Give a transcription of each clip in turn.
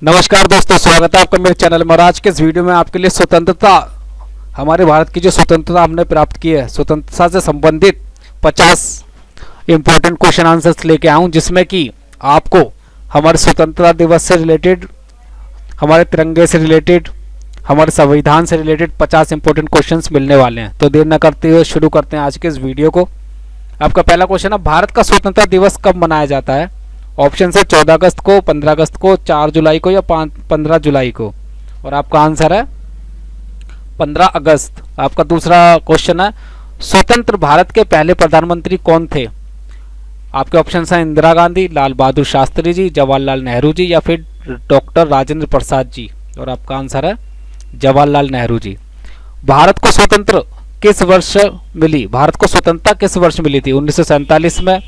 नमस्कार दोस्तों, स्वागत है आपका मेरे चैनल में। और आज के इस वीडियो में आपके लिए स्वतंत्रता, हमारे भारत की जो स्वतंत्रता हमने प्राप्त की है, स्वतंत्रता से संबंधित 50 इंपॉर्टेंट क्वेश्चन आंसर्स लेके आया हूँ, जिसमें कि आपको हमारे स्वतंत्रता दिवस से रिलेटेड, हमारे तिरंगे से रिलेटेड, हमारे संविधान से रिलेटेड 50 इंपॉर्टेंट क्वेश्चंस मिलने वाले हैं। तो देर न करते हुए शुरू करते हैं आज के इस वीडियो को। आपका पहला क्वेश्चन है, भारत का स्वतंत्रता दिवस कब मनाया जाता है? ऑप्शन है 14 अगस्त को, 15 अगस्त को, 4 जुलाई को या 15 जुलाई को। और आपका आंसर है 15 अगस्त। आपका दूसरा क्वेश्चन है, स्वतंत्र भारत के पहले प्रधानमंत्री कौन थे? आपके ऑप्शन हैं इंदिरा गांधी, लाल बहादुर शास्त्री जी, जवाहरलाल नेहरू जी या फिर डॉक्टर राजेंद्र प्रसाद जी। और आपका आंसर है जवाहरलाल नेहरू जी। भारत को स्वतंत्र किस वर्ष मिली? भारत को स्वतंत्रता किस वर्ष मिली थी? 1947 में,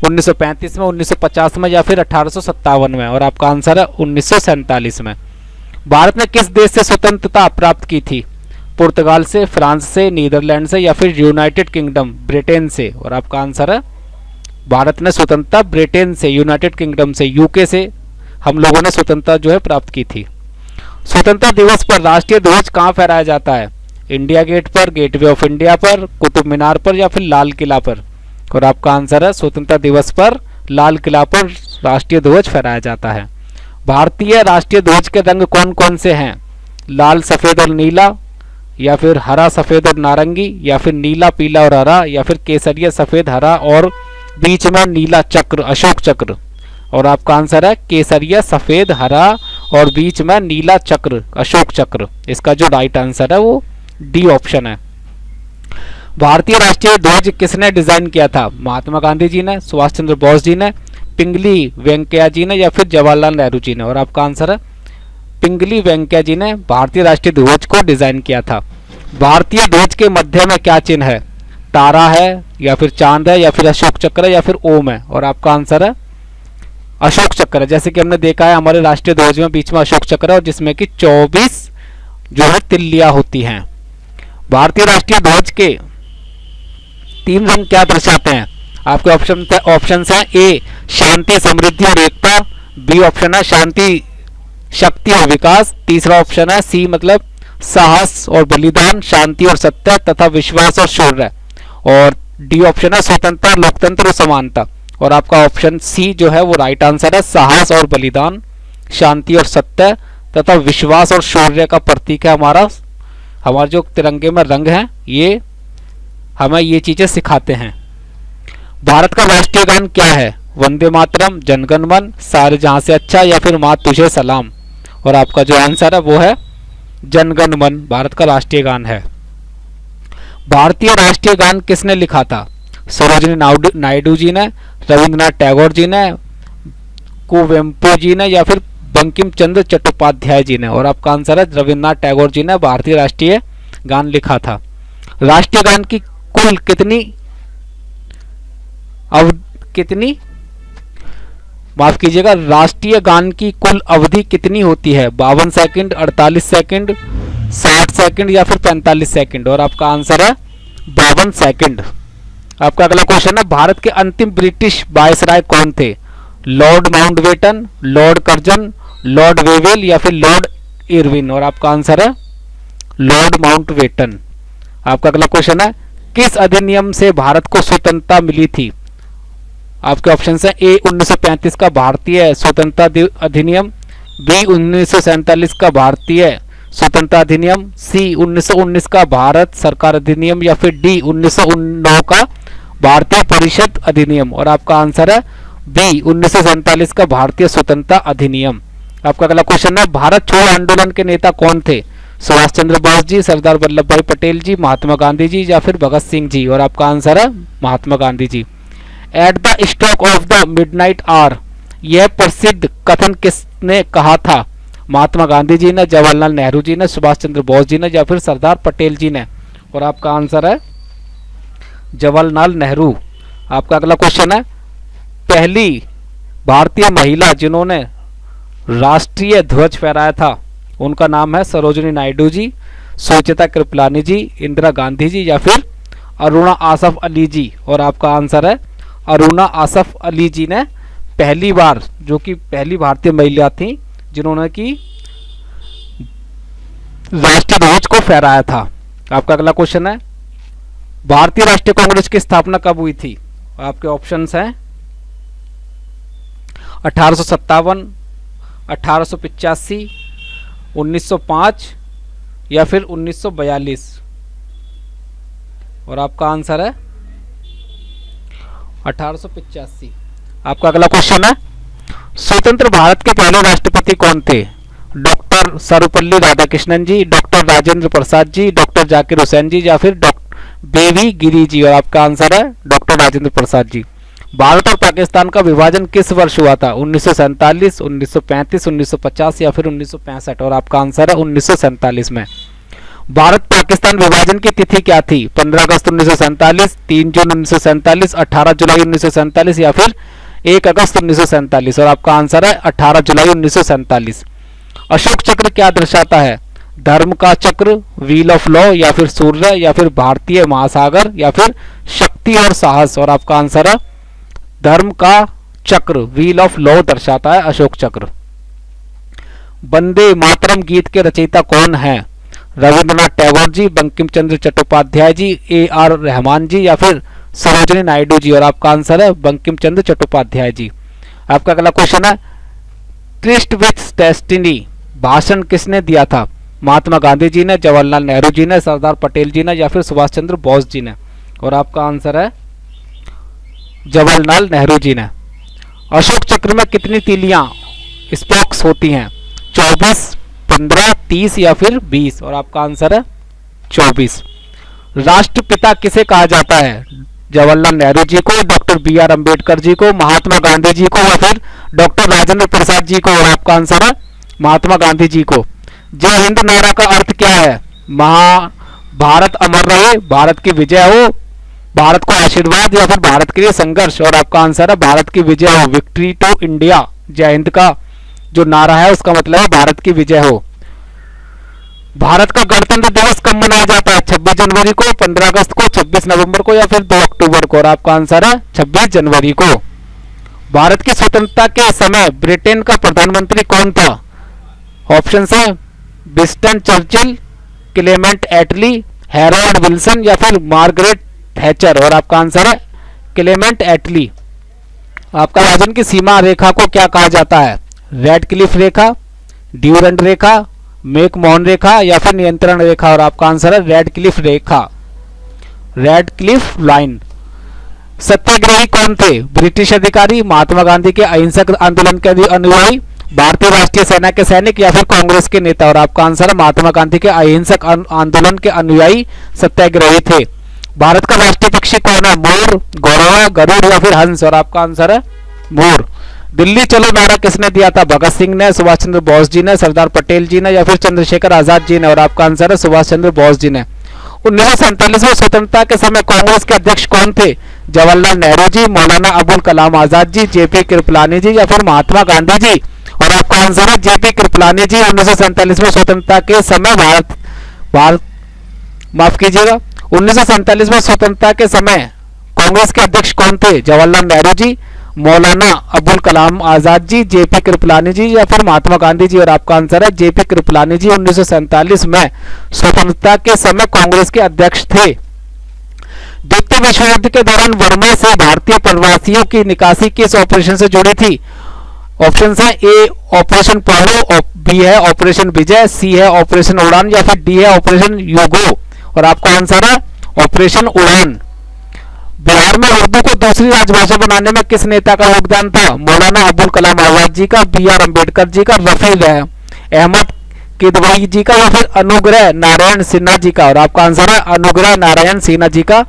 1935 में, 1950 में या फिर 1857 में। और आपका आंसर है 1947 में। भारत ने किस देश से स्वतंत्रता प्राप्त की थी? पुर्तगाल से, फ्रांस से, नीदरलैंड से या फिर यूनाइटेड किंगडम, ब्रिटेन से। और आपका आंसर है भारत ने स्वतंत्रता ब्रिटेन से, यूनाइटेड किंगडम से, यूके से हम लोगों ने स्वतंत्रता जो है प्राप्त की थी। स्वतंत्रता दिवस पर राष्ट्रीय ध्वज कहाँ फहराया जाता है? इंडिया गेट पर, गेटवे ऑफ इंडिया पर, कुतुब मीनार पर या फिर लाल किला पर। और आपका आंसर है स्वतंत्रता दिवस पर लाल किला पर राष्ट्रीय ध्वज फहराया जाता है। भारतीय राष्ट्रीय ध्वज के रंग कौन कौन से हैं? लाल, सफेद और नीला या फिर हरा, सफेद और नारंगी या फिर नीला, पीला और हरा या फिर केसरिया, सफेद, हरा और बीच में नीला चक्र, अशोक चक्र। और आपका आंसर है केसरिया, सफेद, हरा और बीच में नीला चक्र, अशोक चक्र। इसका जो राइट आंसर है वो डी ऑप्शन है। भारतीय राष्ट्रीय ध्वज किसने डिजाइन किया था? महात्मा गांधी जी ने, सुभाष चंद्र बोस जी ने, पिंगली वेंकैया जी ने या फिर जवाहरलाल नेहरू जी ने। और आपका आंसर है पिंगली वेंकैया जी ने भारतीय राष्ट्रीय ध्वज को डिजाइन किया था। भारतीय ध्वज के मध्य में क्या चिन्ह है? तारा है या फिर चांद है या फिर अशोक चक्र है या फिर ओम है। और आपका आंसर है अशोक चक्र है। जैसे कि हमने देखा है हमारे राष्ट्रीय ध्वज में बीच में अशोक चक्र है और जिसमें कि 24 जो है तिल्लियां होती हैं। भारतीय राष्ट्रीय ध्वज के 3 रंग क्या दर्शाते हैं? आपके ऑप्शन हैं ए शांति, समृद्धि और एकता, बी ऑप्शन है शांति, शक्ति और विकास, तीसरा ऑप्शन है सी मतलब साहस और बलिदान, शांति और सत्य तथा विश्वास और शौर्य, और डी ऑप्शन है स्वतंत्रता, लोकतंत्र और समानता। और आपका ऑप्शन सी जो है वो राइट आंसर है, साहस और बलिदान, शांति और सत्य तथा विश्वास और शौर्य का प्रतीक है हमारे जो तिरंगे में रंग हैं, ये हमें ये चीजें सिखाते हैं। भारत का राष्ट्रीय गान क्या है? वंदे मातरम, जनगण मन, सारे जहां से अच्छा या फिर माँ तुझे सलाम। और आपका जो आंसर है वो है जनगण मन, भारत का राष्ट्रीय गान है। भारतीय राष्ट्रीय गान किसने लिखा था? सरोजिनी नायडू जी ने, रविंद्रनाथ टैगोर जी ने, कुवेम्पु जी ने या फिर बंकिम चंद्र चट्टोपाध्याय जी ने। और आपका आंसर है रविंद्रनाथ टैगोर जी ने भारतीय राष्ट्रीय गान लिखा था। राष्ट्रीय गान की कुल माफ कीजिएगा, राष्ट्रीय गान की कुल अवधि कितनी होती है? 52 सेकंड, 48 सेकंड, 60 सेकंड या फिर 45 सेकंड। और आपका आंसर है 52 सेकंड। आपका अगला क्वेश्चन है, भारत के अंतिम ब्रिटिश वायसराय कौन थे? Lord Mountbatten, Lord Curzon, Lord Wavell या फिर लॉर्ड इरविन। और आपका आंसर है लॉर्ड माउंटबेटन। आपका अगला क्वेश्चन है, किस अधिनियम से भारत को स्वतंत्रता मिली थी? आपके ऑप्शन है ए 1935 का भारतीय स्वतंत्रता अधिनियम, बी 1947 का भारतीय स्वतंत्रता अधिनियम, सी 1919 का भारत सरकार अधिनियम या फिर डी 1909 का भारतीय परिषद अधिनियम। और आपका आंसर है बी 1947 का भारतीय स्वतंत्रता अधिनियम। आपका अगला क्वेश्चन है, भारत छोड़ो आंदोलन के नेता कौन थे? सुभाष चंद्र बोस जी, सरदार वल्लभ भाई पटेल जी, महात्मा गांधी जी या फिर भगत सिंह जी। और आपका आंसर है Mahatma Gandhi ji. At the stroke of the midnight hour, यह प्रसिद्ध कथन किसने कहा था? महात्मा गांधी जी ने, जवाहरलाल नेहरू जी ने, सुभाष चंद्र बोस जी ने या फिर सरदार पटेल जी ने। और आपका आंसर है जवाहरलाल नेहरू। आपका अगला क्वेश्चन है, पहली भारतीय महिला जिन्होंने राष्ट्रीय ध्वज फहराया था उनका नाम है सरोजिनी नायडू जी, सुचेता कृपलानी जी, इंदिरा गांधी जी या फिर अरुणा आसफ अली जी। और आपका आंसर है अरुणा आसफ अली जी ने पहली बार, जो कि पहली भारतीय महिला थी जिन्होंने कि राष्ट्रीय ध्वज को फहराया था। आपका अगला क्वेश्चन है, भारतीय राष्ट्रीय कांग्रेस की स्थापना कब हुई थी? आपके ऑप्शंस हैं 1857, 1885, 1905 या फिर 1942। और आपका आंसर है 1885। आपका अगला क्वेश्चन है, स्वतंत्र भारत के पहले राष्ट्रपति कौन थे? डॉक्टर सर्वपल्ली राधाकृष्णन जी, डॉक्टर राजेंद्र प्रसाद जी, डॉक्टर जाकिर हुसैन जी या फिर डॉक्टर बेबी गिरी जी। और आपका आंसर है डॉक्टर राजेंद्र प्रसाद जी। भारत और पाकिस्तान का विभाजन किस वर्ष हुआ था? 1947, 1935, 1950 या फिर 1965। और आपका आंसर है 1947 में। भारत पाकिस्तान विभाजन की तिथि क्या थी? 15 अगस्त 1947, 3 जून 1947, 18 जुलाई 1947 या फिर 1 अगस्त 1947। और आपका आंसर है 18 जुलाई 1947। अशोक चक्र क्या दर्शाता है? धर्म का चक्र, व्हील ऑफ लॉ या फिर सूर्य या फिर भारतीय महासागर या फिर शक्ति और साहस। और आपका आंसर है धर्म का चक्र, व्हील ऑफ लॉ दर्शाता है अशोक चक्र। वंदे मातरम गीत के रचयिता कौन है? रविंद्रनाथ टैगोर जी, बंकिम चंद्र चट्टोपाध्याय जी, AR रहमान जी या फिर सरोजिनी नायडू जी। और आपका आंसर है बंकिम चंद्र चट्टोपाध्याय जी। आपका अगला क्वेश्चन है, ट्रिस्ट विथ डेस्टिनी भाषण किसने दिया था? महात्मा गांधी जी ने, जवाहरलाल नेहरू जी ने, सरदार पटेल जी ने या फिर सुभाष चंद्र बोस जी ने। और आपका आंसर है जवाहरलाल नेहरू जी ने। अशोक चक्र में कितनी तीलियां स्पोक्स होती हैं? 24, 15, 30 या फिर 20। और आपका आंसर है 24। राष्ट्रपिता किसे कहा जाता है? जवाहरलाल नेहरू जी को, डॉक्टर BR अम्बेडकर जी को, महात्मा गांधी जी को या फिर डॉक्टर राजेंद्र प्रसाद जी को। और आपका आंसर है महात्मा गांधी जी को। जय हिंद नारा का अर्थ क्या है? भारत अमर रहे, भारत की विजय हो, भारत को आशीर्वाद या फिर भारत के लिए संघर्ष। और आपका आंसर है भारत की विजय हो, विक्ट्री टू इंडिया। जय हिंद का जो नारा है उसका मतलब है भारत की विजय हो। भारत का गणतंत्र दिवस कब मनाया जाता है? 26 जनवरी को, 15 अगस्त को, 26 नवंबर को या फिर 2 अक्टूबर को। और आपका आंसर है 26 जनवरी को। भारत की स्वतंत्रता के समय ब्रिटेन का प्रधानमंत्री कौन था? ऑप्शन है विंस्टन चर्चिल, क्लेमेंट एटली, हैरोल्ड विल्सन या फिर मार्गरेट थैचर। और आपका आंसर है क्लेमेंट एटली। आपका राजन की सीमा रेखा को क्या कहा जाता है? रेड क्लिफ रेखा, ड्यूरेंट रेखा, मैकमोहन रेखा या फिर नियंत्रण रेखा। और आपका आंसर है रेड क्लिफ रेखा, रेड क्लिफ लाइन। सत्याग्रही कौन थे? ब्रिटिश अधिकारी, महात्मा गांधी के अहिंसक आंदोलन के अनुयायी, भारतीय राष्ट्रीय सेना के सैनिक या फिर कांग्रेस के नेता। और आपका आंसर है महात्मा गांधी के अहिंसक आंदोलन के अनुयायी सत्याग्रही थे। भारत का राष्ट्रीय पक्षी कौन है? मोर, गौरव, गरुड़ या फिर हंस। और आपका आंसर है मोर। दिल्ली चलो नारा किसने दिया था? भगत सिंह ने, सुभाष चंद्र बोस जी ने, सरदार पटेल जी ने या फिर चंद्रशेखर आजाद जी ने। और आपका आंसर है सुभाष चंद्र बोस जी ने। 1947 में स्वतंत्रता के समय कांग्रेस के अध्यक्ष कौन थे? जवाहरलाल नेहरू जी, मौलाना अबुल कलाम आजाद जी, JP कृपलानी जी या फिर महात्मा गांधी जी। और आपका आंसर है JP कृपलानी जी। 1947 में स्वतंत्रता के समय माफ कीजिएगा, 1947 में स्वतंत्रता के समय कांग्रेस के अध्यक्ष कौन थे? जवाहरलाल नेहरू जी, मौलाना अबुल कलाम आजाद जी, JP कृपलानी जी या फिर महात्मा गांधी जी। और आपका आंसर है JP कृपलानी जी। 1947 में स्वतंत्रता के समय कांग्रेस के अध्यक्ष थे। द्वितीय विश्व युद्ध के दौरान वर्मा से भारतीय प्रवासियों की निकासी किस ऑपरेशन से जुड़ी थी? ऑप्शन है A ऑपरेशन पोलो, B है ऑपरेशन विजय, C है ऑपरेशन उड़ान या फिर D है ऑपरेशन यूगो। और आपका आंसर है ऑपरेशन उड़ान। बिहार में उर्दू को दूसरी राजभाषा बनाने में किस नेता का योगदान था? मौलाना अबुल कलाम आजाद जी का, BR अम्बेडकर जी का, रफी अहमद किदवई जी का या फिर अनुग्रह नारायण सिन्हा जी का। और आपका आंसर है अनुग्रह नारायण सिन्हा जी का।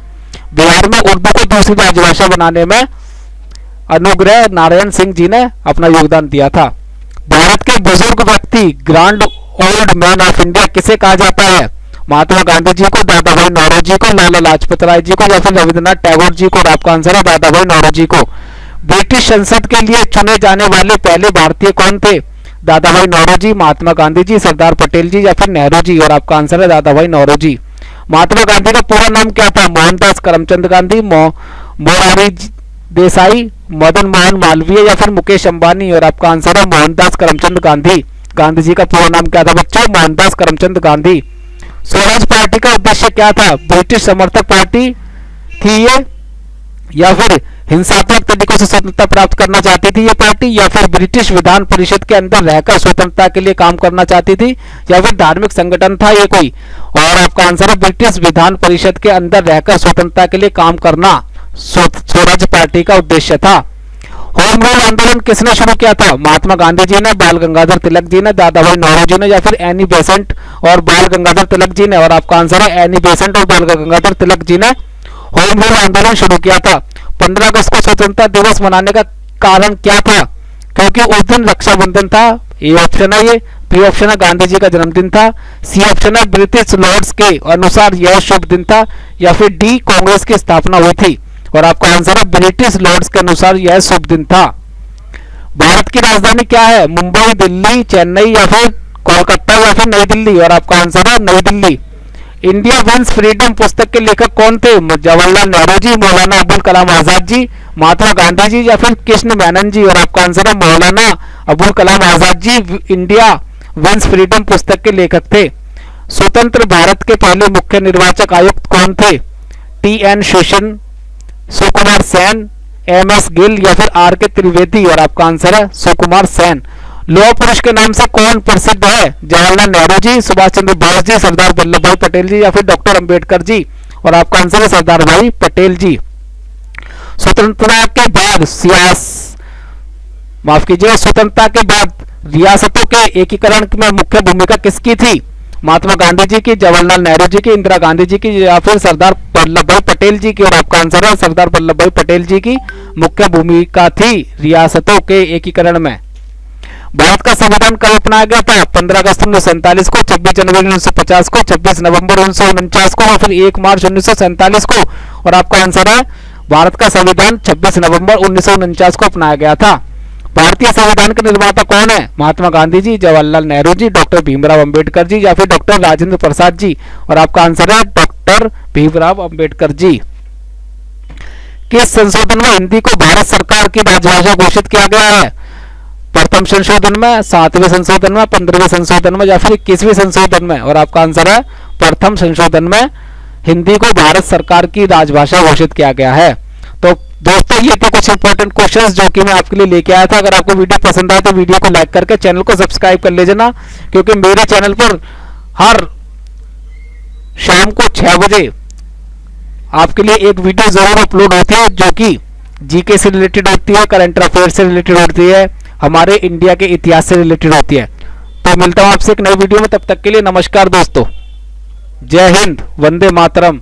बिहार में उर्दू को दूसरी राजभाषा बनाने में अनुग्रह नारायण सिंह जी ने अपना योगदान दिया था। भारत के बुजुर्ग व्यक्ति grand old man of India किसे कहा जाता है? महात्मा गांधी जी को, दादा भाई नौरोजी को, लाला लाजपत राय जी को या फिर रविंद्रनाथ टैगोर जी को। और आपका आंसर है दादा भाई नौरोजी को। ब्रिटिश संसद के लिए चुने जाने वाले पहले भारतीय कौन थे? दादा भाई नौरोजी, महात्मा गांधी जी, सरदार पटेल जी या फिर नेहरू जी। और आपका आंसर है दादा भाई नौरोजी। महात्मा गांधी का पूरा नाम क्या था? मोहनदास करमचंद गांधी, मोरारजी देसाई, मदन मोहन मालवीय या फिर मुकेश अंबानी। और आपका आंसर है मोहनदास करमचंद गांधी। गांधी जी का पूरा नाम क्या था बच्चों? मोहनदास करमचंद गांधी। स्वराज पार्टी का उद्देश्य क्या था? ब्रिटिश समर्थक पार्टी थी ये, या फिर हिंसात्मक तरीकों से स्वतंत्रता प्राप्त करना चाहती थी ये पार्टी, या फिर ब्रिटिश विधान परिषद के अंदर रहकर स्वतंत्रता के लिए काम करना चाहती थी, या फिर धार्मिक संगठन था ये कोई? और आपका आंसर है ब्रिटिश विधान परिषद के अंदर रहकर स्वतंत्रता के लिए काम करना स्वराज पार्टी का उद्देश्य था। होम रूल आंदोलन किसने शुरू किया था? महात्मा गांधी जी ने, बाल गंगाधर तिलक जी ने, दादा भाई नौरोजी जी ने, या फिर एनी बेसेंट और बाल गंगाधर तिलक जी ने? और आपका आंसर है एनी बेसेंट और बाल गंगाधर तिलक जी ने होम रूल आंदोलन शुरू किया था। 15 अगस्त को स्वतंत्रता दिवस मनाने का कारण क्या था? क्योंकि उस दिन रक्षाबंधन था। ए ऑप्शन है ये। बी ऑप्शन है गांधी जी का जन्मदिन था। सी ऑप्शन है ब्रिटिश लॉर्ड्स के अनुसार यह शुभ दिन था, या फिर डी कांग्रेस की स्थापना हुई थी। और आपका आंसर है ब्रिटिश लॉर्ड्स के अनुसार यह शुभ दिन था। भारत की राजधानी क्या है? मुंबई, दिल्ली, चेन्नई, या फिर कोलकाता, या फिर नई दिल्ली? और आपका आंसर है नई दिल्ली। इंडिया विंस फ्रीडम पुस्तक के लेखक कौन थे? जवाहरलाल नेहरू जी, मौलाना अबुल कलाम आजाद जी, महात्मा गांधी जी, या फिर कृष्ण मेनन जी? और आपका आंसर है Maulana Abul Kalam Azad ji India wins freedom पुस्तक के लेखक थे। स्वतंत्र भारत के पहले मुख्य निर्वाचक आयुक्त कौन थे? टी.एन. शेषन, सुकुमार सेन, एम.एस. गिल, या फिर आर.के. त्रिवेदी? और आपका आंसर है सुकुमार सेन। लौह पुरुष के नाम से कौन प्रसिद्ध है? जवाहरलाल नेहरू जी, सुभाष चंद्र बोस जी, सरदार वल्लभ भाई पटेल जी, या फिर डॉक्टर अंबेडकर जी? और आपका आंसर है सरदार भाई पटेल जी। स्वतंत्रता के बाद स्वतंत्रता के बाद रियासतों के एकीकरण में मुख्य भूमिका किसकी थी? महात्मा गांधी जी की, जवाहरलाल नेहरू जी की, इंदिरा गांधी जी की, या फिर सरदार वल्लभ भाई पटेल जी की? और आपका आंसर है सरदार वल्लभ भाई पटेल जी की मुख्य भूमिका थी रियासतों के एकीकरण में। भारत का संविधान कब अपनाया गया था? 15 अगस्त 1947 को, 26 जनवरी 1950 को, 26 नवंबर 1949 को, या फिर 1 मार्च 1947 को? और आपका आंसर है भारत का संविधान 26 नवंबर 1949 को अपनाया गया था। भारतीय संविधान के निर्माता कौन है? महात्मा गांधी जी, जवाहरलाल नेहरू जी, डॉक्टर भीमराव अंबेडकर जी, या फिर डॉक्टर राजेंद्र प्रसाद जी? और आपका आंसर है डॉक्टर भीमराव अंबेडकर जी। किस संशोधन में हिंदी को भारत सरकार की राजभाषा घोषित किया गया है? प्रथम संशोधन में, 7वें संशोधन में, 15वें संशोधन में, या फिर 21वें संशोधन में? और आपका आंसर है प्रथम संशोधन में हिंदी को भारत सरकार की राजभाषा घोषित किया गया है। तो दोस्तों ये थे कुछ इंपॉर्टेंट क्वेश्चंस जो कि मैं आपके लिए लेके आया था। अगर आपको वीडियो पसंद आए तो वीडियो को लाइक करके चैनल को सब्सक्राइब कर लीजिए, क्योंकि मेरे चैनल पर हर शाम को 6 बजे आपके लिए एक वीडियो जरूर अपलोड होती है, जो कि जीके से रिलेटेड होती है, करंट अफेयर से रिलेटेड होती है, हमारे इंडिया के इतिहास से रिलेटेड होती है। तो मिलता हूं आपसे एक नई वीडियो में, तब तक के लिए नमस्कार दोस्तों। जय हिंद, वंदे मातरम।